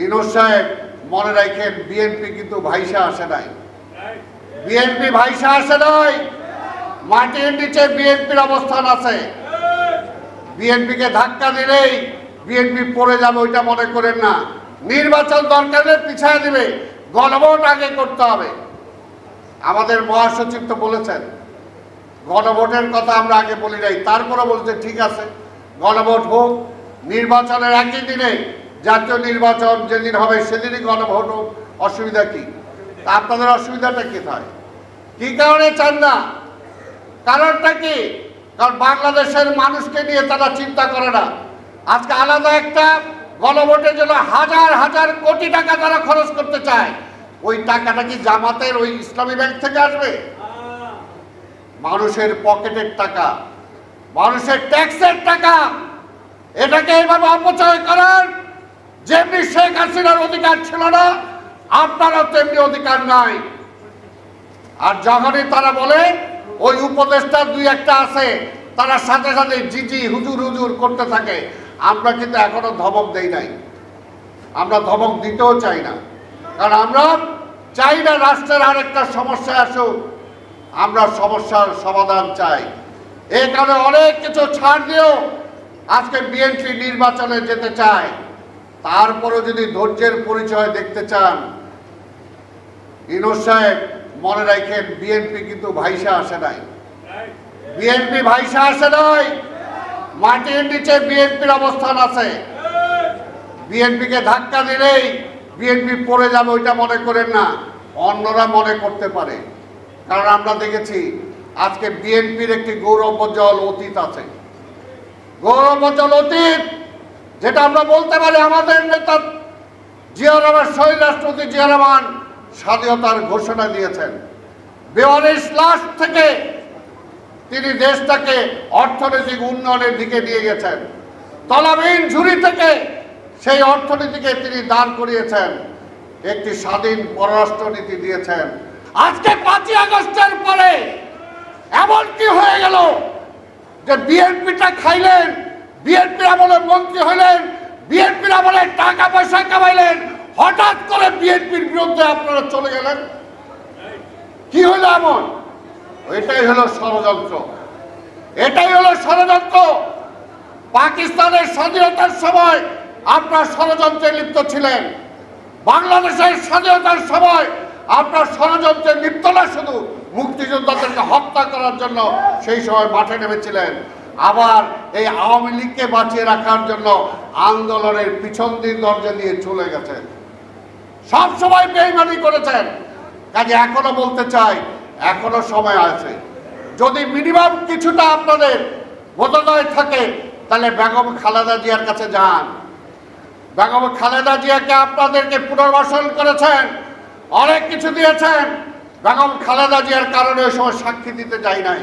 ইউনূস সাহেব মনে রাখেন, বিএনপি কিন্তু ভাইসা আসে নাই। বিএনপি ভাইসা আসে নাই, মাটির নিচে বিএনপির অবস্থান আছে। বিএনপিকে ধাক্কা দিলেই বিএনপি পড়ে যাবে ওইটা মনে করেন না। নির্বাচন দরকারে পিছায় দিবে, গণভোট আগে করতে হবে। আমাদের মহাসচিব তো বলেছেন গণভোটের কথা আমরা আগে বলি নাই, তারপরে বলছে ঠিক আছে গণভোট হোক, নির্বাচনের একই দিনে জাতীয় নির্বাচন যেদিন হবে সেদিনই গণভোট হোক, অসুবিধা কি? তা আপনাদের অসুবিধাটা কোথায়? কি কারণে চান না? কারণটা কি? কারণ বাংলাদেশের মানুষকে নিয়ে তারা চিন্তা করে না। আজকে আলাদা একটা গণভোটের জন্য হাজার হাজার কোটি টাকা তারা খরচ করতে চায়। ওই টাকাটা কি জামাতের ওই ইসলামী ব্যাংক থেকে আসবে? মানুষের পকেটের টাকা, মানুষের ট্যাক্সের টাকা, এটাকে এইভাবে অপচয় করার যেমনি শেখ হাসিনার অধিকার ছিল না, আপনারও তেমনি অধিকার নাই। আর যখনই তারা বলে ওই উপদেষ্টা দুই একটা আছে, তারা সাথে সাথে জিজি হুজুর হুজুর করতে থাকে। আমরা কিন্তু এখনো ধমক দেই নাই, আমরা ধমক দিতেও চাই না, কারণ আমরা চাই না রাষ্ট্রের আরেকটা সমস্যা আসুক। আমরা সমস্যার সমাধান চাই। এই কারণে অনেক কিছু ছাড় দিয়েও আজকে বিএনপি নির্বাচনে যেতে চায়। তারপরেও যদি ধৈর্যের পরিচয় দেখতে চান, ইউনূস সাহেব মনে রাখেন, বিএনপি কিন্তু ভাইসা আসে নাই। বিএনপি ভাইসা আসে নাই, মাটির নিচে বিএনপির অবস্থান আছে। বিএনপিকে ধাক্কা দিলেই বিএনপি পড়ে যাবে ওইটা মনে করেন না, অন্যরা মনে করতে পারে। কারণ আমরা দেখেছি আজকে বিএনপির একটি গৌরবোজ্জ্বল অতীত আছে, গৌরবোজ্জ্বল অতীত, যেটা আমরা বলতে পারি আমাদের নেতা জিয়া রহমান, শহীদ রাষ্ট্রপতি জিয়া রহমান স্বাধীনতার ঘোষণা দিয়েছেন। ৪২ লাখ থেকে তিনি দেশটাকে অর্থনৈতিক উন্নয়নের দিকে নিয়ে গেছেন। তলাবিহীন ঝুড়ি থেকে সেই অর্থনীতিকে তিনি দাঁড় করিয়েছেন, একটি স্বাধীন পররাষ্ট্রনীতি দিয়েছেন। আজকে ৫ই আগস্টের পরে এমন কি হয়ে গেল যে বিএনপিটা খাইলেন, বিএনপির আমলে মন্ত্রী হইলেন, বিএনপির আমলে টাকা পয়সা কামাইলেন, হঠাৎ করে বিএনপির বিরুদ্ধে আপনারা চলে গেলেন? কি হলো এমন? এটাই হলো ষড়যন্ত্র, এটাই হলো ষড়যন্ত্র। পাকিস্তানের স্বাধীনতার সময় আপনার ষড়যন্ত্রে লিপ্ত ছিলেন, বাংলাদেশের স্বাধীনতার সময় আপনার ষড়যন্ত্রে লিপ্ত না, শুধু মুক্তিযোদ্ধাদেরকে হত্যা করার জন্য সেই সময় মাঠে নেমেছিলেন। আবার এই আওয়ামী লীগকে বাঁচিয়ে রাখার জন্য আন্দোলনের পিছন দিন দরজা দিয়ে চলে গেছেন, সব সময় বেইমানি করেছেন। কাজে এখনো বলতে চাই, এখনো সময় আছে। যদি মিনিমাম কিছুটা আপনাদের বোধোদয় থাকে, তাহলে বেগম খালেদা জিয়ার কাছে যান। বেগম খালেদা জিয়াকে আপনাদেরকে পুনর্বাসন করেছেন, অনেক কিছু দিয়েছেন। বেগম খালেদা জিয়ার কারণে ওই সময় সাক্ষী দিতে যাই নাই।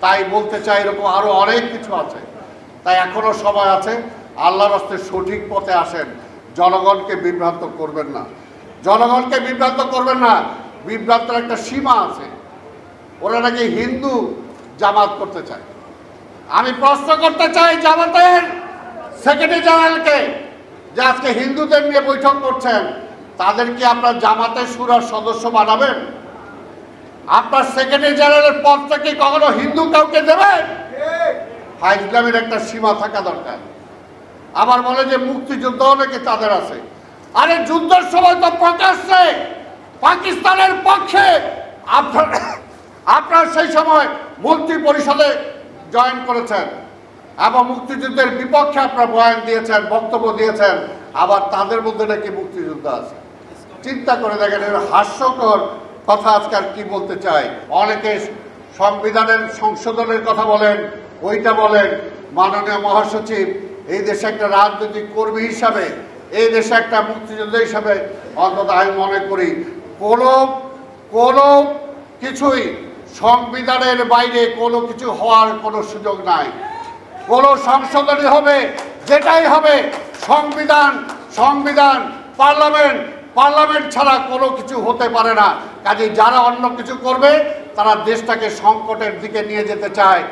তাই বলতে চাই এরকম আরো অনেক কিছু আছে। তাই এখনো সময় আছে, আল্লাহর রাস্তায় সঠিক পথে আসেন, জনগণকে বিভ্রান্ত করবেন না, জনগণকে বিভ্রান্ত করবেন না। বিভ্রান্তের একটা সীমা আছে। ওরা নাকি হিন্দু জামাত করতে চায়। আমি প্রশ্ন করতে চাই জামাতের সেক্রেটারি জেনারেলকে, যে আজকে হিন্দুদের নিয়ে বৈঠক করছেন, তাদের কি আপনার জামাতের শুরার সদস্য বানাবেন? আপনার সেক্রেটারি জেনারেলের পদটা কি কখনো হিন্দু কাউকে দেবেন? ইসলামের একটা সীমা থাকা দরকার। আবার বলে যে মুক্তিযুদ্ধ নাকি তাদের আছে। আরে যুদ্ধের সময় তো প্রকাশ্যে পাকিস্তানের পক্ষে আপনার সেই সময় মন্ত্রী পরিষদে জয়েন করেছেন এবং মুক্তিযুদ্ধের বিপক্ষে আপনার বয়ান দিয়েছেন, বক্তব্য দিয়েছেন। আবার তাদের মধ্যে নাকি মুক্তিযুদ্ধ আছে। চিন্তা করে দেখেন, হাস্যকর কথা। আজকাল কি বলতে চাই, অনেকে সংবিধানের সংশোধনের কথা বলেন, ওইটা বলেন। মাননীয় মহাসচিব, এই দেশে একটা রাজনৈতিক কর্মী হিসাবে, এই দেশে একটা মুক্তিযোদ্ধা হিসাবে অন্তত আমি মনে করি কোনো কিছুই সংবিধানের বাইরে কোনো কিছু হওয়ার কোনো সুযোগ নাই। কোনো সংশোধনী হবে, যেটাই হবে সংবিধান, পার্লামেন্ট ছাড়া কোনো কিছু হতে পারে না। কাজে যারা অন্য কিছু করবে, তারা দেশটাকে সংকটের দিকে নিয়ে যেতে চায়।